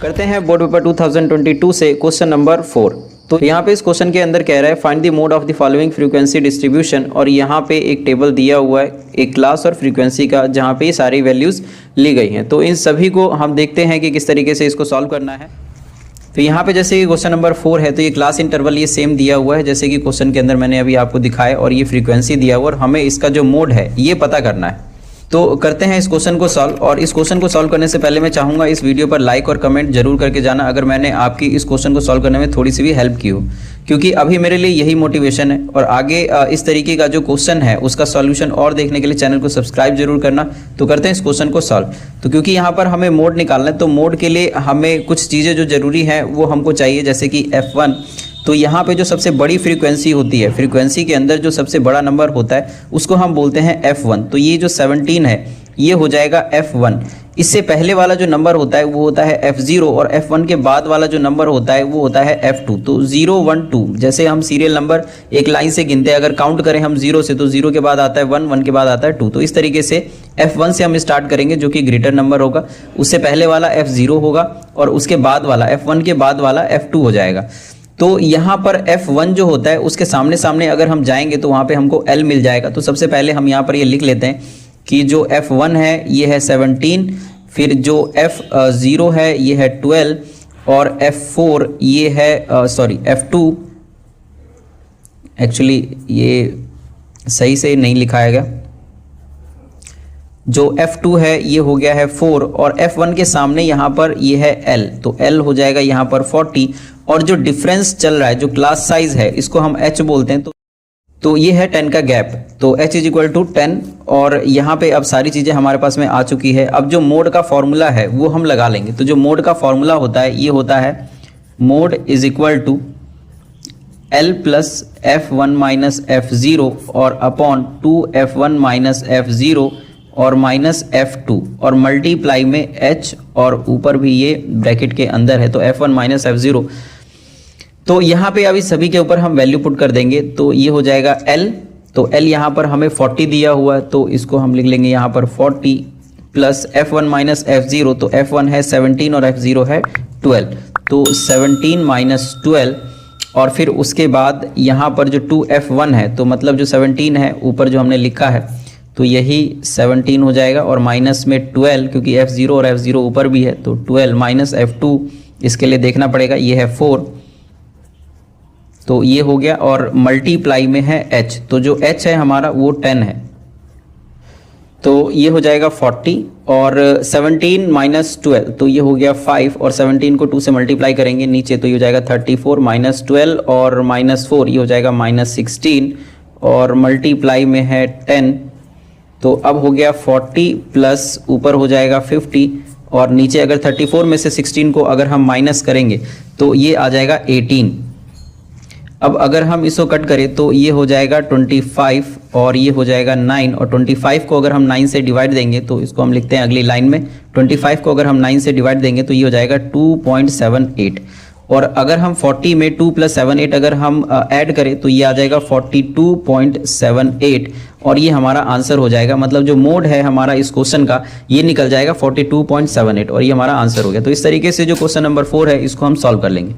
करते हैं board paper 2022 से क्वेश्चन नंबर 4। तो यहाँ पे इस क्वेश्चन के अंदर कह रहा है find the mode of the following frequency distribution, और यहाँ पे एक टेबल दिया हुआ है एक क्लास और फ्रीक्वेंसी का जहाँ पे ये सारी वैल्यूज़ ली गई हैं। तो इन सभी को हम देखते हैं कि किस तरीके से इसको सॉल्व करना है। तो यहाँ पे जैसे कि क्वेश्चन नंबर 4 है तो ये क्लास इंटरवल ये सेम दिया हुआ है जैसे कि क्वेश्चन के अंदर मैंने अभी आपको दिखाया, और ये फ्रीक्वेंसी दिया हुआ और हमें इसका जो मोड है ये पता करना है। तो करते हैं इस क्वेश्चन को सॉल्व। और इस क्वेश्चन को सॉल्व करने से पहले मैं चाहूँगा इस वीडियो पर लाइक और कमेंट जरूर करके जाना अगर मैंने आपकी इस क्वेश्चन को सॉल्व करने में थोड़ी सी भी हेल्प की हो, क्योंकि अभी मेरे लिए यही मोटिवेशन है। और आगे इस तरीके का जो क्वेश्चन है उसका सॉल्यूशन और देखने के लिए चैनल को सब्सक्राइब जरूर करना। तो करते हैं इस क्वेश्चन को सॉल्व। तो क्योंकि यहाँ पर हमें मोड निकालना है तो मोड के लिए हमें कुछ चीज़ें जो जरूरी हैं वो हमको चाहिए, जैसे कि F1। तो यहाँ पे जो सबसे बड़ी फ्रीक्वेंसी होती है, फ्रीक्वेंसी के अंदर जो सबसे बड़ा नंबर होता है उसको हम बोलते हैं F1। तो ये जो 17 है ये हो जाएगा F1। इससे पहले वाला जो नंबर होता है वो होता है F0, और F1 के बाद वाला जो नंबर होता है वो होता है F2। तो 0 1 2 जैसे हम सीरियल नंबर एक लाइन से गिनते हैं, अगर काउंट करें हम 0 से तो 0 के बाद आता है 1, 1 के बाद आता है 2। तो इस तरीके से F1 से हम स्टार्ट करेंगे जो कि ग्रेटर नंबर होगा, उससे पहले वाला F0 होगा और उसके बाद वाला F1 के बाद वाला F2 हो जाएगा। तो यहाँ पर F1 जो होता है उसके सामने सामने अगर हम जाएंगे तो वहाँ पे हमको L मिल जाएगा। तो सबसे पहले हम यहाँ पर ये लिख लेते हैं कि जो F1 है ये है 17, फिर जो F0 है ये है 12, और F4 ये है F2। एक्चुअली ये सही से नहीं लिखाया गया। जो F2 है ये हो गया है 4, और F1 के सामने यहाँ पर ये है L, तो L हो जाएगा यहाँ पर 40। और जो डिफरेंस चल रहा है, जो क्लास साइज है, इसको हम H बोलते हैं। तो ये है 10 का गैप, तो H = 10। और यहाँ पे अब सारी चीज़ें हमारे पास में आ चुकी है। अब जो मोड का फॉर्मूला है वो हम लगा लेंगे। तो जो मोड का फॉर्मूला होता है ये होता है मोड = L + F1 - F0 और अपॉन 2F1 - F0 और माइनस F2 और मल्टीप्लाई में H, और ऊपर भी ये ब्रैकेट के अंदर है तो F1 - F0। तो यहाँ पे अभी सभी के ऊपर हम वैल्यू पुट कर देंगे। तो ये हो जाएगा L, तो L यहाँ पर हमें 40 दिया हुआ है तो इसको हम लिख लेंगे यहाँ पर 40 प्लस F1 - F0। तो F1 है 17 और F0 है 12, तो 17 - 12। और फिर उसके बाद यहाँ पर जो 2F1 है, तो मतलब जो 17 है ऊपर जो हमने लिखा है तो यही 17 हो जाएगा, और माइनस में 12 क्योंकि F0 और F0 ऊपर भी है तो 12 माइनस F2 इसके लिए देखना पड़ेगा, ये है 4। तो ये हो गया, और मल्टीप्लाई में है H, तो जो H है हमारा वो 10 है। तो ये हो जाएगा 40, और 17 - 12 तो ये हो गया 5, और 17 को 2 से मल्टीप्लाई करेंगे नीचे तो ये हो जाएगा 34 - 12 और -4 ये हो जाएगा -16, और मल्टीप्लाई में है 10। तो अब हो गया 40 प्लस ऊपर हो जाएगा 50, और नीचे अगर 34 में से 16 को अगर हम माइनस करेंगे तो ये आ जाएगा 18। अब अगर हम इसको कट करें तो ये हो जाएगा 25 और ये हो जाएगा 9, और 25 को अगर हम 9 से डिवाइड देंगे तो इसको हम लिखते हैं अगली लाइन में। 25 को अगर हम 9 से डिवाइड देंगे तो ये हो जाएगा 2.78, और अगर हम 40 में 2 + 7 8 अगर हम ऐड करें तो ये आ जाएगा 42.78, और ये हमारा आंसर हो जाएगा। मतलब जो मोड है हमारा इस क्वेश्चन का ये निकल जाएगा 42.78, और ये हमारा आंसर हो गया। तो इस तरीके से जो क्वेश्चन नंबर 4 है इसको हम सॉल्व कर लेंगे।